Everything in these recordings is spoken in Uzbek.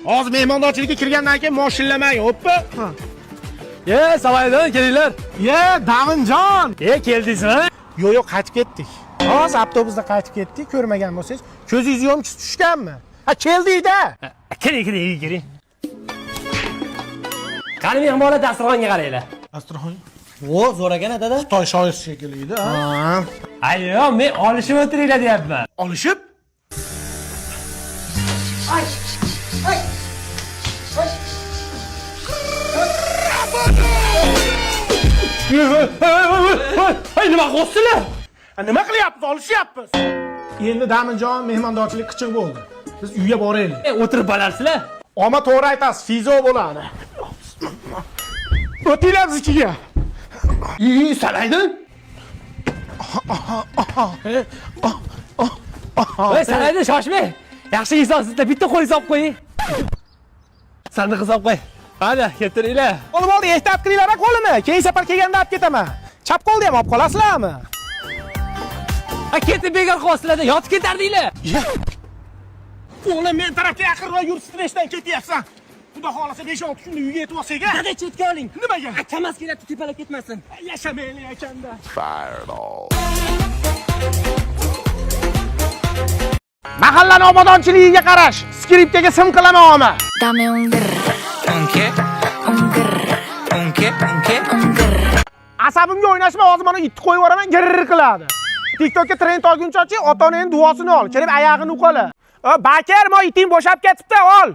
Hozir mehmondorchilikka kirgandan keyin moshinlamang, hoppa. Samaydan kelinglar. Davinjon. Keldingizmi? Yo'q, qaytib ketdik. Hozir avtobusda qaytib ketdik, ko'rmagan bo'lsangiz, ko'zingiz yomchisi tushganmi? Ha, keldik-da. Kiring. Qani mehmonlar dasturxonga qaranglar. Dasturxon. Zo'r ekan dada. Xitoy shoir shekilli-da. Ayyo, men olishib o'tiringlar deyapman. Olishib? Nima qilyapsizlar? Nima qilyapmiz? Olishyapmiz. Endi Daminjon mehmondorchilik qichiq bo'ldi. Biz uyga boraylik. O'tirib bo'larsizlar. Ammo to'g'ri aytasiz, fizo bo'ladi. O'tinglar ichiga. Salaydin. Salaydin, shoshmang. Yaxshi inson sizlar bitta qo'yingiz olib qo'ying. Sandiq olib qo'y. Hadi, keltiringlar. Qo'lim oldi, ehtiyot qilinglar qo'limni. Keyin safar kelganda olib ketaman. Chap qo'lni ham olib qolasizlarmi? Ketib bekor qilasizlar-da, yotib ketardinglar. O'g'lim, men tarafga yaqinroq yur, stressdan ketyapsan. Xudo xolasa 5-6 kunda uyga yetib olsak-a? Dada chetga oling. Nimaga? Akamas kelyapti, tepalab ketmasin. Yashamaylik ekanda. Mahallani obodonchiligiga qarash. Skripkaga sim qilaman oma. Dame un grr. Un grr. Asabimga o'ynashma, hozir mana itni qo'yib yuboraman, girr qiladi. TikTokka trend olguncha ota-onaning duosini ol, kelib oyog'ini uqala. Bakar, mo iting bo'shab ketibdi, ol.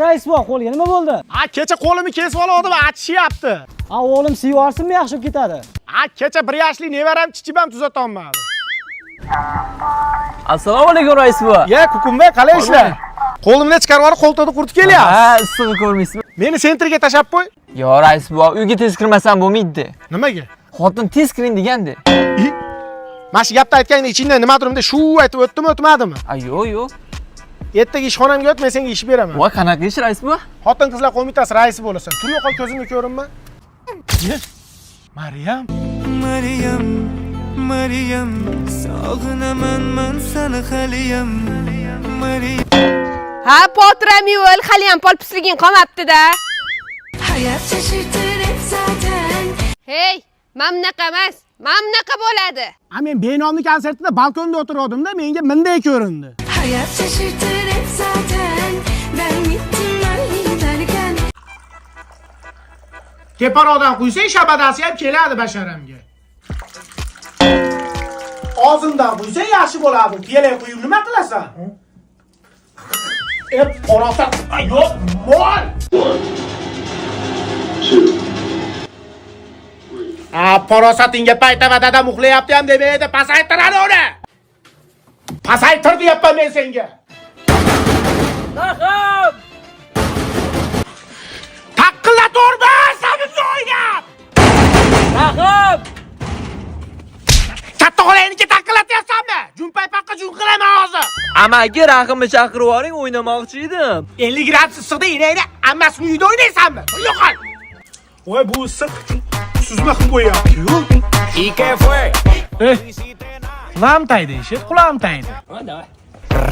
Rais bor, qo'lga nima bo'ldi? Kecha qo'limni kesib oldim, achishyapti. O'g'lim siyorsinmi, yaxshi bo'lib ketadi. Kecha 1 yoshli nevaram chichibam tuzatolmadi. Assalomu alaykum rais bova. Kukumba, qalay ishlar? Qo'limni chiqarib olib, qo'ltiqda quritib kelyapsiz. Issiqni ko'rmaysizmi? Meni sentrga tashab qo'y. Yo, rais bova, uyga tez kirmasam bo'lmaydi. Nimaga? Xotin tez kiring degandi. Mana shu gapni aytganda ichingdan nima turibdi? Shu aytib o'tdimi, o'tmadimi? Yo'q. Ertaga ishxonamga o't, men senga ish beraman. Voy, qanaqa ish rais bova? Xotin-qizlar qo'mitasi raisi bo'lasan. Tur yo'qol ko'zimni ko'rinma. Maryam. Maryam, sog'inaman men seni haliyam. Maryam. Ha, potram yo'l, hali ham polpisliging qolmabdi-da. Hayat şaşırtır hep zaten. Hey, mamnaqa emas, mamnaqa bo'ladi. Men benomni konsertida balkonda o'tirgandim-da, menga bunday ko'rindi. Hayat şaşırtır hep zaten. Ben gittim öyle derken. Keparodan qo'ysang, shabadasi ham keladi basharamga. Og'zimdan qo'ysang yaxshi bo'ladi. Kelay qo'yib nima qilasan? Qorasat. Yo'q, bor. Parosatingga paytava dadam uxlayapti ham demaydi, pasaytiradi uni. Pasaytir deyapman men senga. Rahim! Taqqillatorma, sabimni o'ynab. Rahim! Katta xolaynikiga taqqillatyapsanmi? Junpaypaqqa jun qilaman hozir. Amaga Rahimni chaqirib yuboring, o'ynamoqchi edim. 50 gradus issiqda inayni ammasini uyda o'ynaysanmi? Yo'qol. Voy, bu issiq suzma qilib qo'yapti-ku. ¿Y qué fue? Qulam taydi, qulam taydi.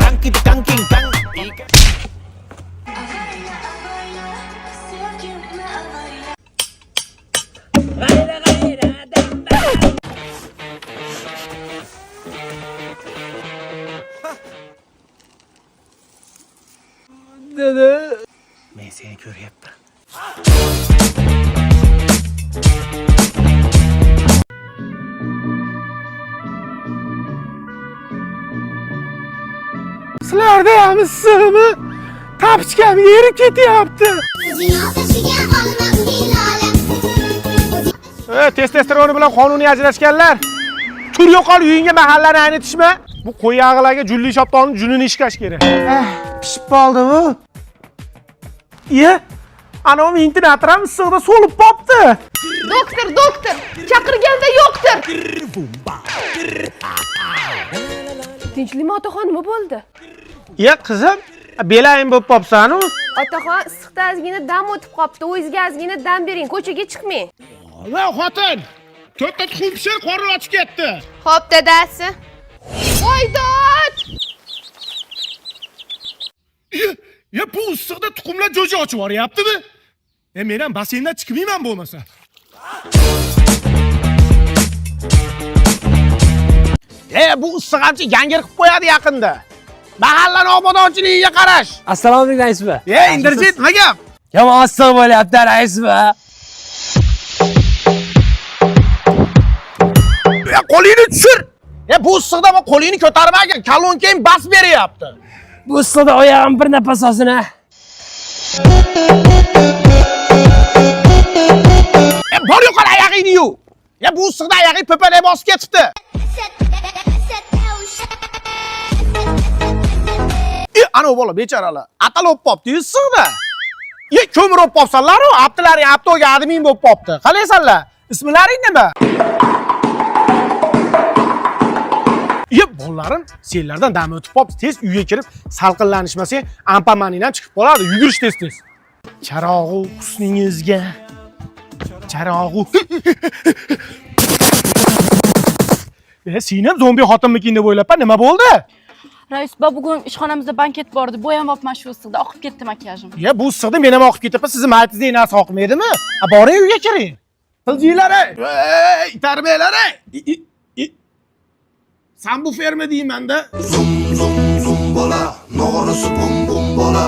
Ranking, tanking, tan. Dada. Men seni ko'ryapman. Sizlarda ham issiqmi? Tapichkam yerib ketyapti. Testosteroni bilan qonuniy ajrashganlar. Tur yo'qol uyingga mahallani aynitishma. Bu qo'y yog'larga julli shoptonni junini ishkash kerak. Pishib qoldi bu. Ana u internatram ham issiqda so'lib qopti. Doktor, chaqirganda yo'qdir. Tinchlikmi otaxon, nima bo'ldi? Qizim, belayim bo'lib qopsan-ku. Otaxon, issiqda ozgina dam o'tib qopti. O'zingizga ozgina dam bering, ko'chaga chiqmang. Va xotin, to'rtta tuxum pishir, qorni ochib ketdi. Xo'p, dadasi. Voydod! Ya bu issiqda tuxumlar jo'ja ochib yuboryaptimi? Men ham basseyndan chiqmayman bo'lmasa. Bu issiq hamchi yangir qilib qo'yadi yaqinda. Mahallani obodonchiligiga qarash. Assalomu alaykum rais va. Indirjit, nima gap? Yomon issiq bo'lyapti rais va. Qo'lingni tushir. Bu issiqda bu qo'lingni ko'tarmagan, kalonkang bas beryapti. Bu issiqda oyog'im bir nafas olsin ha. Bor yo'qol oyog'ingni yu. Bu issiqda oyog'ing po'palay bosib ketibdi. Ana bola bechoralar, atalib qopti issiqda. Ko'mir olib qopsanlar, aptilari aptoga admin bo'lib qopti. Qalaysanlar? Ismlaring nima? Bolarim, senlardan dam o'tib qopti. Tez uyga kirib, salqinlanishmasang, ampamaningdan chiqib qoladi. Yugurish tez. Charog'u husningizga. Charog'u. Sen ham zombi xotinmikin deb o'ylabman, nima bo'ldi? Rais, bugun ishxonamizda banket bor edi. Bo'yamabman shu issiqda, oqib ketdi makiyajim. Bu issiqda men ham oqib ketyapman. Sizni maytingizdagi narsa oqmaydimi? Boring uyga kiring. Qiljilar, tarbiyalar. Sen bu ferma deyman-da. Zum zum zum bola, nog'orasi bum bum bola.